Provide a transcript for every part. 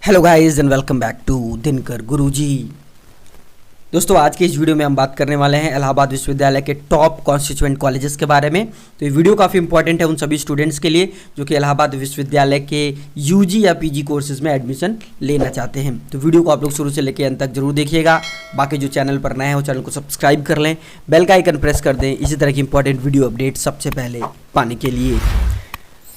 Hello guys and welcome back to Dinkar Guruji. दोस्तों, आज के इस वीडियो में हम बात करने वाले हैं इलाहाबाद विश्वविद्यालय के टॉप कॉन्स्टिट्यूएंट कॉलेजेस के बारे में। तो ये वीडियो काफ़ी इंपॉर्टेंट है उन सभी स्टूडेंट्स के लिए जो कि इलाहाबाद विश्वविद्यालय के यूजी या पीजी कोर्सेज में एडमिशन लेना चाहते हैं। तो वीडियो को आप लोग शुरू से लेकर अंत तक जरूर देखिएगा। बाकी जो चैनल पर नए हैं वो चैनल को सब्सक्राइब कर लें, बेल का आइकन प्रेस कर दें इसी तरह की इंपॉर्टेंट वीडियो अपडेट सबसे पहले पाने के लिए।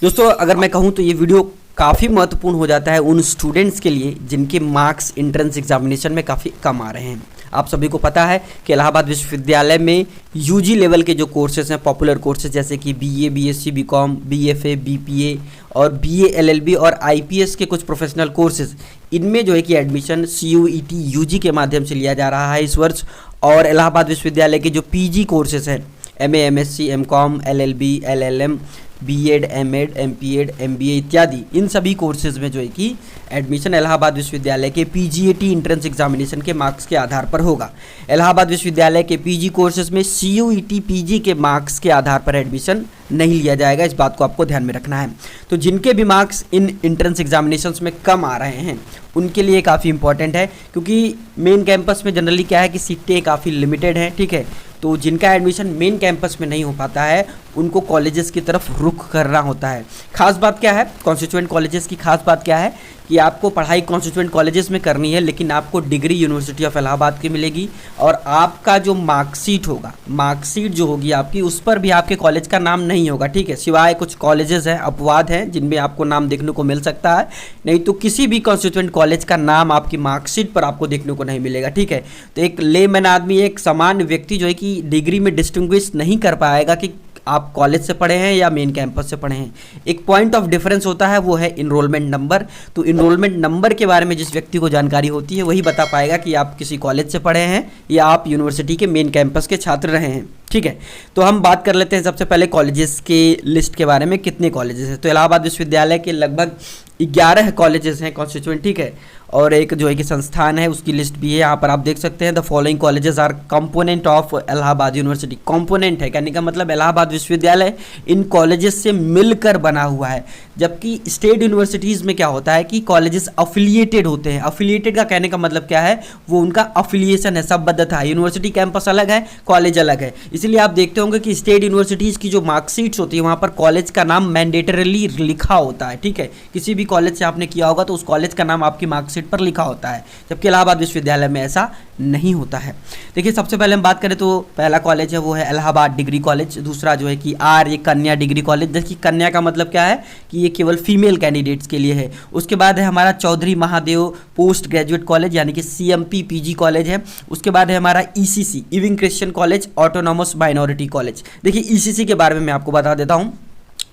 दोस्तों, अगर मैं कहूँ तो ये वीडियो काफ़ी महत्वपूर्ण हो जाता है उन स्टूडेंट्स के लिए जिनके मार्क्स एंट्रेंस एग्जामिनेशन में काफ़ी कम आ रहे हैं। आप सभी को पता है कि इलाहाबाद विश्वविद्यालय में यूजी लेवल के जो कोर्सेज हैं, पॉपुलर कोर्सेज जैसे कि BA, BSc, BCom, BFA, BPA और बीए एलएलबी और आईपीएस के कुछ प्रोफेशनल कोर्सेज, इनमें जो है कि एडमिशन सीयूईटी यूजी के माध्यम से लिया जा रहा है इस वर्ष। और इलाहाबाद विश्वविद्यालय के जो पीजी कोर्सेज हैं, MA, MSc, MCom, LLB, LLM, BEd, MEd, MPEd, MBA इत्यादि, इन सभी कोर्सेज में जो है कि एडमिशन इलाहाबाद विश्वविद्यालय के पीजीएटी एंट्रेंस एग्जामिनेशन के मार्क्स के आधार पर होगा। इलाहाबाद विश्वविद्यालय के पीजी कोर्सेज में सीयूईटी पीजी के मार्क्स के आधार पर एडमिशन नहीं लिया जाएगा। इस बात को आपको ध्यान में रखना है। तो जिनके भी मार्क्स इन एंट्रेंस एग्जामिनेशंस में कम आ रहे हैं उनके लिए काफ़ी इंपॉर्टेंट है, क्योंकि मेन कैंपस में जनरली क्या है कि सीटें काफ़ी लिमिटेड हैं, ठीक है। तो जिनका एडमिशन मेन कैंपस में नहीं हो पाता है उनको कॉलेजेस की तरफ रुख करना होता है। खास बात क्या है कॉन्स्टिट्यूएंट कॉलेजेस की? खास बात क्या है कि आपको पढ़ाई कॉन्स्टिट्यूएंट कॉलेजेस में करनी है, लेकिन आपको डिग्री यूनिवर्सिटी ऑफ इलाहाबाद की मिलेगी। और आपका जो मार्कशीट होगा, मार्कशीट जो होगी आपकी, उस पर भी आपके कॉलेज का नाम नहीं होगा, ठीक है। सिवाय कुछ कॉलेजेस हैं, अपवाद हैं, जिनमें आपको नाम देखने को मिल सकता है, नहीं तो किसी भी कॉन्स्टिट्यूएंट कॉलेज का नाम आपकी मार्कशीट पर आपको देखने को नहीं मिलेगा, ठीक है। तो एक लेमैन आदमी, एक सामान्य व्यक्ति जो है कि डिग्री में डिस्टिंग्विश नहीं कर पाएगा कि आप कॉलेज से पढ़े हैं या मेन कैंपस से पढ़े हैं। एक पॉइंट ऑफ डिफरेंस होता है, वो है इनरोलमेंट नंबर। तो इनरोलमेंट नंबर के बारे में जिस व्यक्ति को जानकारी होती है वही बता पाएगा कि आप किसी कॉलेज से पढ़े हैं या आप यूनिवर्सिटी के मेन कैंपस के छात्र रहे हैं, ठीक है। तो हम बात कर लेते हैं सबसे पहले कॉलेजेस के लिस्ट के बारे में। कितने कॉलेजेस हैं? तो इलाहाबाद विश्वविद्यालय के लगभग 11 कॉलेजेस हैं कॉन्स्टिट्यूएंट, ठीक है। और एक जो है कि संस्थान है उसकी लिस्ट भी है, यहाँ पर आप देख सकते हैं। The following colleges R component of Allahabad university. Component है, कहने का मतलब इलाहाबाद विश्वविद्यालय इन कॉलेजेस से मिलकर बना हुआ है। जबकि स्टेट यूनिवर्सिटीज़ में क्या होता है कि कॉलेजेस अफिलिएटेड होते हैं। अफिलिएटेड का कहने का मतलब क्या है? वो उनका अफिलिएशन है, संबद्धता है। यूनिवर्सिटी कैंपस अलग है, कॉलेज अलग है। इसलिए आप देखते होंगे कि स्टेट यूनिवर्सिटीज़ की जो मार्कशीट्स होती है वहाँ पर कॉलेज का नाम मैंडेटरली लिखा होता है, ठीक है। किसी भी कॉलेज से आपने किया होगा तो उस कॉलेज का नाम आपकी मार्कशीट पर लिखा होता है, जबकि इलाहाबाद विश्वविद्यालय में ऐसा नहीं होता है। देखिए, सबसे पहले हम बात करें तो पहला कॉलेज है वो है इलाहाबाद डिग्री कॉलेज। दूसरा जो है कि आर्य कन्या डिग्री कॉलेज। देखिए, कन्या का मतलब क्या है कि ये केवल फीमेल कैंडिडेट्स के लिए है। उसके बाद है हमारा Chaudhary Mahadev post graduate college यानी कि सीएमपी पीजी कॉलेज है। उसके बाद है हमारा ECC Ewing Christian College autonomous minority college. देखिए, ईसीसी के बारे में मैं आपको बता देता हूँ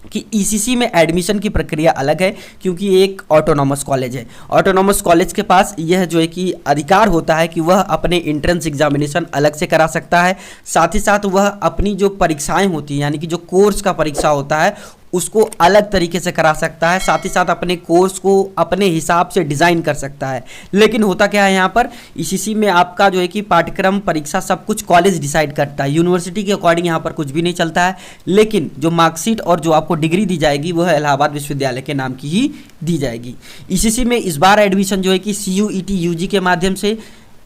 कि ईसीसी में एडमिशन की प्रक्रिया अलग है, क्योंकि एक ऑटोनॉमस कॉलेज है। ऑटोनॉमस कॉलेज के पास यह जो है कि अधिकार होता है कि वह अपने एंट्रेंस एग्जामिनेशन अलग से करा सकता है। साथ ही साथ वह अपनी जो परीक्षाएं होती हैं, यानी कि जो कोर्स का परीक्षा होता है उसको अलग तरीके से करा सकता है। साथ ही साथ अपने कोर्स को अपने हिसाब से डिज़ाइन कर सकता है। लेकिन होता क्या है यहाँ पर, ईसीसी में आपका जो है कि पाठ्यक्रम, परीक्षा, सब कुछ कॉलेज डिसाइड करता है। यूनिवर्सिटी के अकॉर्डिंग यहाँ पर कुछ भी नहीं चलता है। लेकिन जो मार्कशीट और जो आपको डिग्री दी जाएगी वह इलाहाबाद विश्वविद्यालय के नाम की ही दी जाएगी। ईसीसी में इस बार एडमिशन जो है कि सीयूईटी यूजी के माध्यम से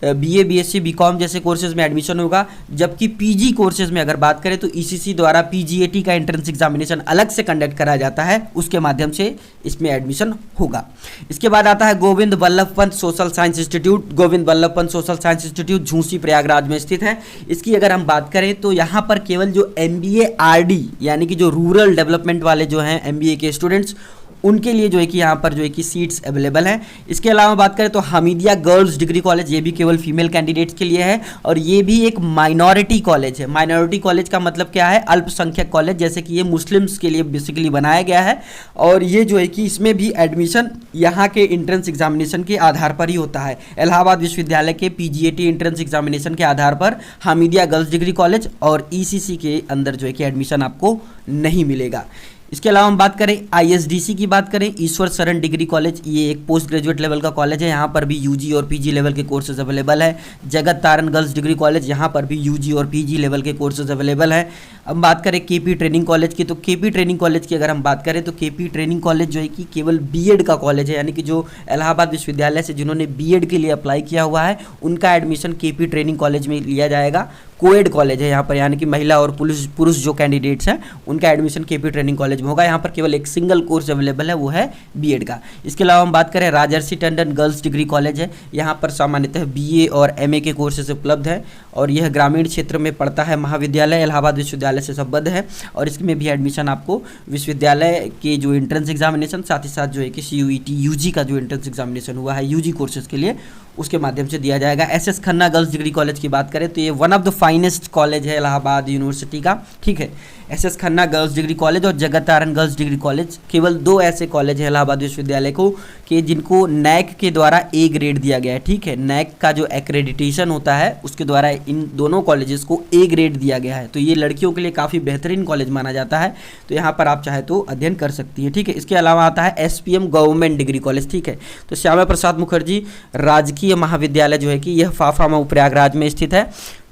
बीए, बीएससी, बीकॉम जैसे कोर्सेज में एडमिशन होगा। जबकि पीजी कोर्सेज में अगर बात करें तो ईसीसी द्वारा पीजीएटी का एंट्रेंस एग्जामिनेशन अलग से कंडक्ट कराया जाता है, उसके माध्यम से इसमें एडमिशन होगा। इसके बाद आता है Govind Vallabh Pant social science institute. Govind Vallabh Pant social science institute Jhunsi Prayagraj में स्थित है। इसकी अगर हम बात करें तो यहाँ पर केवल जो एमबीए आरडी यानी कि जो रूरल डेवलपमेंट वाले जो हैं एमबीए के स्टूडेंट्स, उनके लिए जो है कि यहाँ पर जो है कि सीट्स अवेलेबल हैं। इसके अलावा बात करें तो हमीदिया गर्ल्स डिग्री कॉलेज, ये भी केवल फीमेल कैंडिडेट्स के लिए है और ये भी एक माइनॉरिटी कॉलेज है। माइनॉरिटी कॉलेज का मतलब क्या है? अल्पसंख्यक कॉलेज, जैसे कि ये मुस्लिम्स के लिए बेसिकली बनाया गया है। और ये जो है कि इसमें भी एडमिशन यहाँ के एंट्रेंस एग्जामिनेशन के आधार पर ही होता है। इलाहाबाद विश्वविद्यालय के पीजीएटी एंट्रेंस एग्जामिनेशन के आधार पर हमीदिया गर्ल्स डिग्री कॉलेज और ईसीसी के अंदर जो है कि एडमिशन आपको नहीं मिलेगा। इसके अलावा हम बात करें आईएसडीसी की बात करें, ईश्वर शरण डिग्री कॉलेज, ये एक पोस्ट ग्रेजुएट लेवल का कॉलेज है। यहाँ पर भी यूजी और पीजी लेवल के कोर्सेज अवेलेबल है। जगत तारण गर्ल्स डिग्री कॉलेज, यहाँ पर भी यूजी और पीजी लेवल के कोर्सेज अवेलेबल है। अब बात करें केपी ट्रेनिंग कॉलेज की, तो केपी ट्रेनिंग कॉलेज की अगर हम बात करें तो केपी ट्रेनिंग कॉलेज जो है कि केवल बीएड का कॉलेज है, यानी कि जो इलाहाबाद विश्वविद्यालय से जिन्होंने बीएड के लिए अप्लाई किया हुआ है उनका एडमिशन केपी ट्रेनिंग कॉलेज में लिया जाएगा। कोएड कॉलेज है यहाँ पर, यानी कि महिला और पुरुष जो कैंडिडेट्स हैं उनका एडमिशन केपी ट्रेनिंग कॉलेज में होगा। यहाँ पर केवल एक सिंगल कोर्स अवेलेबल है, वो है बीएड का। इसके अलावा हम बात करें राजर्षि टंडन गर्ल्स डिग्री कॉलेज है, यहाँ पर सामान्यतः बीए और एमए के कोर्सेज उपलब्ध है और यह ग्रामीण क्षेत्र में पड़ता है महाविद्यालय, इलाहाबाद विश्वविद्यालय से संबद्ध है और इसमें भी एडमिशन आपको विश्वविद्यालय के जो एंट्रेंस एग्जामिनेशन साथ ही साथ जो है कि सीयूईटी यूजी का जो एंट्रेंस एग्जामिनेशन हुआ है यूजी कोर्सेज के लिए उसके माध्यम से दिया जाएगा। SS Khanna girls degree college की बात करें तो ये one of the finest college है इलाहाबाद यूनिवर्सिटी का, ठीक है। SS Khanna girls degree college और जगत तारण गर्ल्स डिग्री कॉलेज केवल दो ऐसे कॉलेज हैं इलाहाबाद विश्वविद्यालय को कि जिनको नैक के द्वारा ए ग्रेड दिया गया है, ठीक है। नैक का जो एक्रेडिटेशन होता है उसके द्वारा इन दोनों कॉलेजेस को ए ग्रेड दिया गया है, तो ये लड़कियों के लिए काफ़ी बेहतरीन कॉलेज माना जाता है, तो यहाँ पर आप चाहे तो अध्ययन कर सकती हैं, ठीक है। इसके अलावा आता है एसपीएम गवर्नमेंट डिग्री कॉलेज, ठीक है। तो श्यामा प्रसाद मुखर्जी राजकीय महाविद्यालय जो है कि यह फाफा मऊ प्रयागराज में स्थित है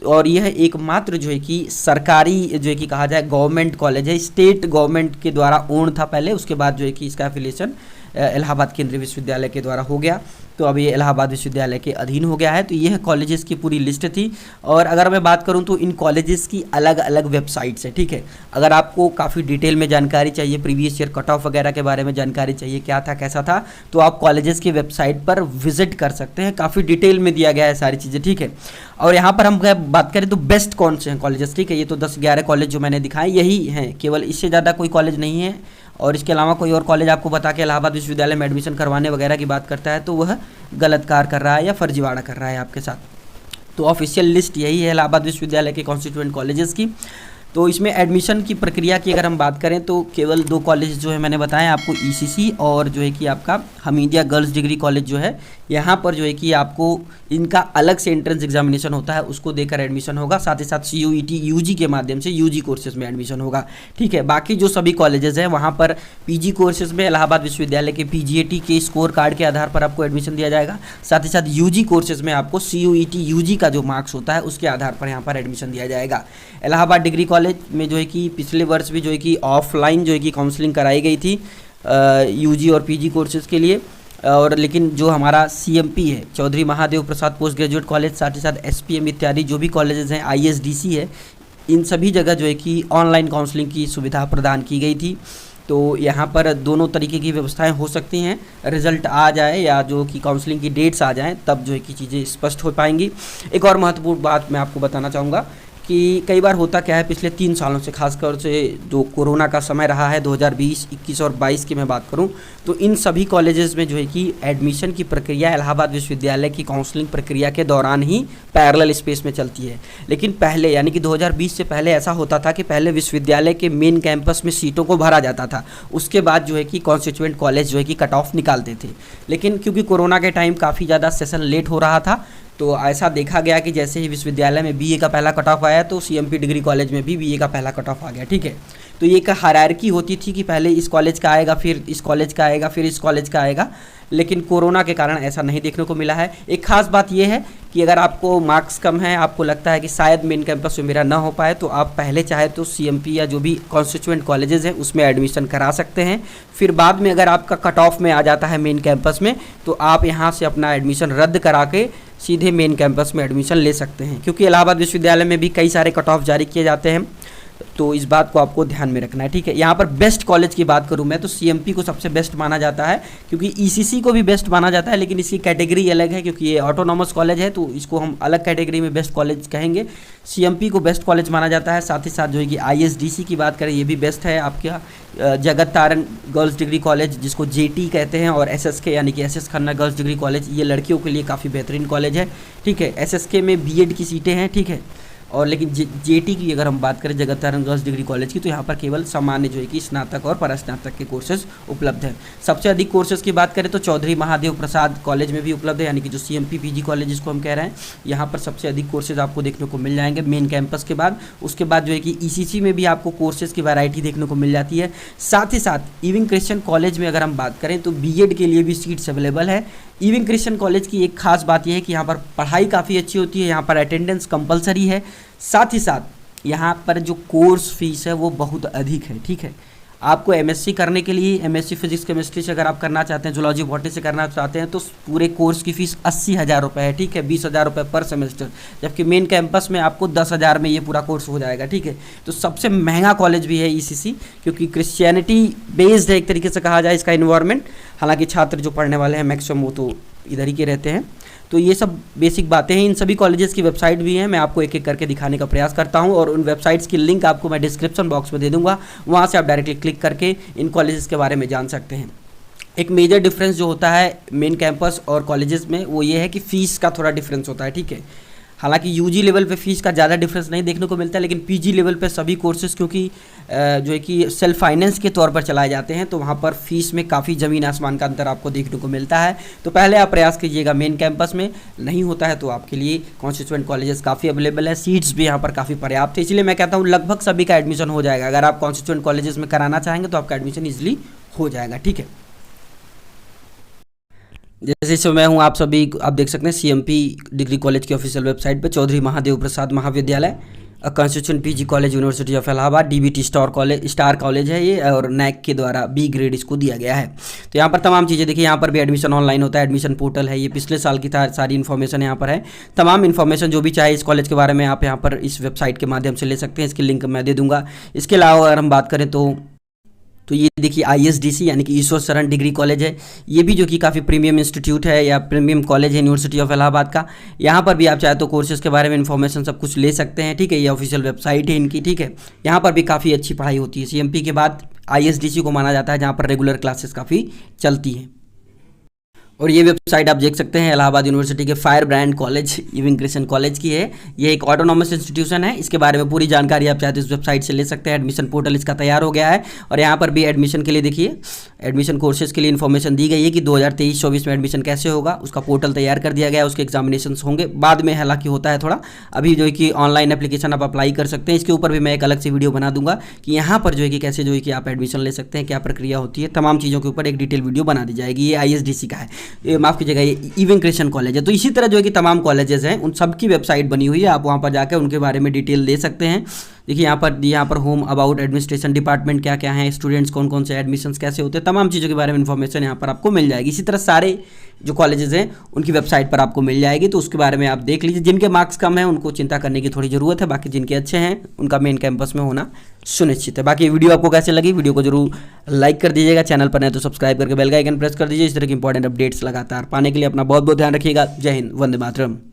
और यह एकमात्र जो है कि सरकारी जो है कि कहा जाए गवर्नमेंट कॉलेज है, स्टेट गवर्नमेंट के द्वारा ओन था पहले, उसके बाद जो है कि इसका एफिलिएशन इलाहाबाद केंद्रीय विश्वविद्यालय के द्वारा हो गया, तो अब ये इलाहाबाद विश्वविद्यालय के अधीन हो गया है। तो यह कॉलेजेस की पूरी लिस्ट थी और अगर मैं बात करूं तो इन कॉलेजेस की अलग अलग वेबसाइट्स है, ठीक है। अगर आपको काफ़ी डिटेल में जानकारी चाहिए, प्रीवियस ईयर कट ऑफ वगैरह के बारे में जानकारी चाहिए, क्या था कैसा था, तो आप कॉलेजेस की वेबसाइट पर विजिट कर सकते हैं, काफ़ी डिटेल में दिया गया है सारी चीज़ें, ठीक है। और यहाँ पर हम बात करें तो बेस्ट कौन से हैं कॉलेजेस, ठीक है। ये तो 10-11 कॉलेज जो मैंने दिखाए यही हैं, केवल इससे ज़्यादा कोई कॉलेज नहीं है और इसके अलावा कोई और कॉलेज आपको बता के इलाहाबाद विश्वविद्यालय में एडमिशन करवाने वगैरह की बात करता है तो वह गलत कार्य कर रहा है या फर्जीवाड़ा कर रहा है आपके साथ। तो ऑफिशियल लिस्ट यही है इलाहाबाद विश्वविद्यालय के कॉन्स्टिट्यूएंट कॉलेजेस की। तो इसमें एडमिशन की प्रक्रिया की अगर हम बात करें तो केवल दो कॉलेज जो है मैंने बताया आपको, ईसीसी और जो है कि आपका हमीदिया गर्ल्स डिग्री कॉलेज जो है, यहाँ पर जो है कि आपको इनका अलग से एंट्रेंस एग्जामिनेशन होता है, उसको देकर एडमिशन होगा, साथ ही साथ सीयूईटी यूजी के माध्यम से यूजी कोर्सेज में एडमिशन होगा, ठीक है। बाकी जो सभी कॉलेजेस हैं वहाँ पर पीजी कोर्सेज में इलाहाबाद विश्वविद्यालय के पीजीएटी के स्कोर कार्ड के आधार पर आपको एडमिशन दिया जाएगा, साथ ही साथ यूजी कोर्सेज में आपको सीयूईटी यूजी का जो मार्क्स होता है उसके आधार पर यहाँ पर एडमिशन दिया जाएगा। इलाहाबाद डिग्री कॉलेज में जो है कि पिछले वर्ष भी जो है कि ऑफलाइन जो है कि काउंसलिंग कराई गई थी यूजी और पीजी कोर्सेज के लिए, और लेकिन जो हमारा सीएमपी है Chaudhary Mahadev Prasad post graduate college, साथ ही साथ एसपीएम इत्यादि जो भी कॉलेजेस हैं, आईएसडीसी है, इन सभी जगह जो है कि ऑनलाइन काउंसलिंग की सुविधा प्रदान की गई थी। तो यहाँ पर दोनों तरीके की व्यवस्थाएं हो सकती हैं, रिजल्ट आ जाए या जो कि काउंसलिंग की डेट्स आ जाएं तब जो है कि चीज़ें स्पष्ट हो पाएंगी। एक और महत्वपूर्ण बात मैं आपको बताना चाहूँगा कि कई बार होता क्या है, पिछले 3 सालों से खासकर से जो कोरोना का समय रहा है 2020, 21 और 22 की मैं बात करूं तो इन सभी कॉलेजेस में जो है कि एडमिशन की प्रक्रिया इलाहाबाद विश्वविद्यालय की काउंसलिंग प्रक्रिया के दौरान ही पैरेलल स्पेस में चलती है। लेकिन पहले यानी कि 2020 से पहले ऐसा होता था कि पहले विश्वविद्यालय के मेन कैंपस में सीटों को भरा जाता था, उसके बाद जो है कि कॉन्स्टिट्यूएंट कॉलेज जो है कि कट ऑफ निकालते थे। लेकिन क्योंकि कोरोना के टाइम काफ़ी ज़्यादा सेशन लेट हो रहा था तो ऐसा देखा गया कि जैसे ही विश्वविद्यालय में बीए का पहला कट ऑफ आया तो सीएमपी डिग्री कॉलेज में भी बीए का पहला कट ऑफ आ गया, ठीक है। तो ये एक हायरार्की होती थी कि पहले इस कॉलेज का आएगा, फिर इस कॉलेज का आएगा, फिर इस कॉलेज का आएगा, लेकिन कोरोना के कारण ऐसा नहीं देखने को मिला है। एक खास बात यह है कि अगर आपको मार्क्स कम है, आपको लगता है कि शायद मेन कैंपस में मेरा ना हो पाए, तो आप पहले चाहे तो सीएमपी या जो भी कॉन्स्टिट्यूएंट कॉलेजेस हैं उसमें एडमिशन करा सकते हैं। फिर बाद में अगर आपका कट ऑफ में आ जाता है मेन कैंपस में तो आप यहाँ से अपना एडमिशन रद्द करा के सीधे मेन कैंपस में एडमिशन ले सकते हैं, क्योंकि इलाहाबाद विश्वविद्यालय में भी कई सारे कट ऑफ जारी किए जाते हैं, तो इस बात को आपको ध्यान में रखना है, ठीक है। यहाँ पर बेस्ट कॉलेज की बात करूँ मैं तो सीएमपी को सबसे बेस्ट माना जाता है, क्योंकि ईसीसी को भी बेस्ट माना जाता है, लेकिन इसकी कैटेगरी अलग है क्योंकि ये ऑटोनॉमस कॉलेज है तो इसको हम अलग कैटेगरी में बेस्ट कॉलेज कहेंगे। सीएमपी को बेस्ट कॉलेज माना जाता है, साथ ही साथ जो है कि आईएसडीसी की बात करें ये भी बेस्ट है आपका, जगत तारण गर्ल्स डिग्री कॉलेज जिसको जेटी कहते हैं, और एसएसके यानी कि SS Khanna girls degree college, ये लड़कियों के लिए काफ़ी बेहतरीन कॉलेज है, ठीक है। एसएसके में बीएड की सीटें हैं, ठीक है। और लेकिन जेटी की अगर हम बात करें जगत तारण गर्ल्स डिग्री कॉलेज की तो यहाँ पर केवल सामान्य जो है कि स्नातक और परास्नातक के कोर्सेज उपलब्ध हैं। सबसे अधिक कोर्सेज की बात करें तो चौधरी महादेव प्रसाद कॉलेज में भी उपलब्ध है, यानी कि जो सीएमपी पीजी कॉलेज जिसको हम कह रहे हैं, यहाँ पर सबसे अधिक कोर्सेज आपको देखने को मिल जाएंगे मेन कैंपस के बाद। उसके बाद जो है कि ईसीसी में भी आपको कोर्सेज की वैरायटी देखने को मिल जाती है। साथ ही साथ इविंग क्रिश्चियन कॉलेज में अगर हम बात करें तो बीएड के लिए भी सीट्स अवेलेबल है। इविंग क्रिश्चियन कॉलेज की एक खास बात यह है कि यहाँ पर पढ़ाई काफ़ी अच्छी होती है, यहाँ पर अटेंडेंस कंपलसरी है, साथ ही साथ यहाँ पर जो कोर्स फीस है वो बहुत अधिक है, ठीक है। आपको एमएससी करने के लिए, एमएससी फिजिक्स केमिस्ट्री से अगर आप करना चाहते हैं, जूलॉजी बॉटनी से करना चाहते हैं, तो पूरे कोर्स की फ़ीस 80,000 रुपये है, ठीक है, 20,000 रुपये पर सेमेस्टर। जबकि मेन कैंपस में आपको 10,000 में ये पूरा कोर्स हो जाएगा, ठीक है। तो सबसे महंगा कॉलेज भी है ईसीसी, क्योंकि क्रिश्चियनिटी बेस्ड है एक तरीके से कहा जाए इसका इन्वायरमेंट। हालांकि छात्र जो पढ़ने वाले हैं मैक्सिमम वो तो इधर ही के रहते हैं। तो ये सब बेसिक बातें हैं। इन सभी कॉलेजेस की वेबसाइट भी हैं, मैं आपको एक एक करके दिखाने का प्रयास करता हूं, और उन वेबसाइट्स की लिंक आपको मैं डिस्क्रिप्शन बॉक्स में दे दूंगा, वहां से आप डायरेक्टली क्लिक करके इन कॉलेजेस के बारे में जान सकते हैं। एक मेजर डिफरेंस जो होता है मेन कैंपस और कॉलेजेस में वो ये है कि फ़ीस का थोड़ा डिफरेंस होता है, ठीक है। हालांकि यूजी लेवल पे फीस का ज़्यादा डिफरेंस नहीं देखने को मिलता है, लेकिन पीजी लेवल पे सभी कोर्सेज़ क्योंकि जो है कि सेल्फ फाइनेंस के तौर पर चलाए जाते हैं, तो वहाँ पर फीस में काफ़ी ज़मीन आसमान का अंतर आपको देखने को मिलता है। तो पहले आप प्रयास कीजिएगा मेन कैंपस में, नहीं होता है तो आपके लिए कॉन्स्टिट्यूएंट कॉलेजेस काफ़ी अवेलेबल है, सीट्स भी यहाँ पर काफ़ी पर्याप्त है। इसलिए मैं कहता हूँ लगभग सभी का एडमिशन हो जाएगा। अगर आप कॉन्स्टिट्यूएंट कॉलेजेस में कराना चाहेंगे तो आपका एडमिशन ईजिली हो जाएगा, ठीक है। जैसे इस मैं हूँ, आप सभी आप देख सकते हैं सीएमपी डिग्री कॉलेज की ऑफिशियल वेबसाइट पे चौधरी महादेव प्रसाद महाविद्यालय constituent PG college university of Allahabad, DBT star college है ये, और नैक के द्वारा बी ग्रेड इसको दिया गया है। तो यहाँ पर तमाम चीज़ें देखिए, यहाँ पर भी एडमिशन ऑनलाइन होता है, एडमिशन पोर्टल है, ये पिछले साल की सारी इन्फॉर्मेशन यहाँ पर है। तमाम इन्फॉर्मेशन जो भी चाहे इस कॉलेज के बारे में आप यहाँ पर इस वेबसाइट के माध्यम से ले सकते हैं, इसकी लिंक मैं दे दूँगा। इसके अलावा अगर हम बात करें तो ये देखिए आईएसडीसी यानी कि ईश्वर शरण डिग्री कॉलेज है, ये भी जो कि काफ़ी प्रीमियम इंस्टीट्यूट है या प्रीमियम कॉलेज है यूनिवर्सिटी ऑफ इलाहाबाद का। यहाँ पर भी आप चाहे तो कोर्सेज के बारे में इन्फॉर्मेशन सब कुछ ले सकते हैं, ठीक है। ये ऑफिशियल वेबसाइट है इनकी, ठीक है। यहाँ पर भी काफ़ी अच्छी पढ़ाई होती है। सीएमपी के बाद आईएसडीसी को माना जाता है जहाँ पर रेगुलर क्लासेस काफ़ी चलती हैं। और ये वेबसाइट आप देख सकते हैं इलाहाबाद यूनिवर्सिटी के fire brand college Ewing Christian College की है। ये एक ऑटोनॉमस इंस्टीट्यूशन है, इसके बारे में पूरी जानकारी आप चाहे तो इस वेबसाइट से ले सकते हैं। एडमिशन पोर्टल इसका तैयार हो गया है, और यहाँ पर भी एडमिशन के लिए देखिए एडमिशन कोर्सेज के लिए इन्फॉर्मेशन दी गई है कि 2023-24 में एडमिशन कैसे होगा, उसका पोर्टल तैयार कर दिया गया है। उसके एग्जामिनेशन होंगे बाद में, हालांकि होता है थोड़ा। अभी जो है कि ऑनलाइन एप्लीकेशन आप अप्लाई कर सकते हैं, इसके ऊपर भी मैं एक अलग से वीडियो बना दूंगा कि यहाँ पर जो है कि कैसे जो है कि आप एडमिशन ले सकते हैं, क्या प्रक्रिया होती है, तमाम चीज़ों के ऊपर एक डिटेल वीडियो बना दी जाएगी। ये आईएसडीसी का है, माफ़ कीजिएगा, इविंग क्रिश्चियन कॉलेज है। तो इसी तरह जो है कि तमाम कॉलेजेस हैं उन सब की वेबसाइट बनी हुई है, आप वहाँ पर जाकर उनके बारे में डिटेल दे सकते हैं। देखिए यहाँ पर होम अबाउट एडमिनिस्ट्रेशन डिपार्टमेंट क्या क्या है, स्टूडेंट्स कौन कौन से एडमिशन्स कैसे होते हैं, तमाम चीज़ों के बारे में इन्फॉर्मेशन यहाँ पर आपको मिल जाएगी। इसी तरह सारे जो कॉलेजेस हैं उनकी वेबसाइट पर आपको मिल जाएगी, तो उसके बारे में आप देख लीजिए। जिनके मार्क्स कम हैं उनको चिंता करने की थोड़ी ज़रूरत है, बाकी जिनके अच्छे हैं उनका मेन कैंपस में होना सुनिश्चित है। बाकी वीडियो आपको कैसे लगी, वीडियो को जरूर लाइक कर दीजिएगा, चैनल पर नहीं तो सब्सक्राइब करके बेल का आइकन प्रेस कर दीजिए। इस तरह की इंपॉर्टेंट अपडेट्स लगातार पाने के लिए अपना बहुत बहुत ध्यान रखिएगा। जय हिंद, वंदे मातरम।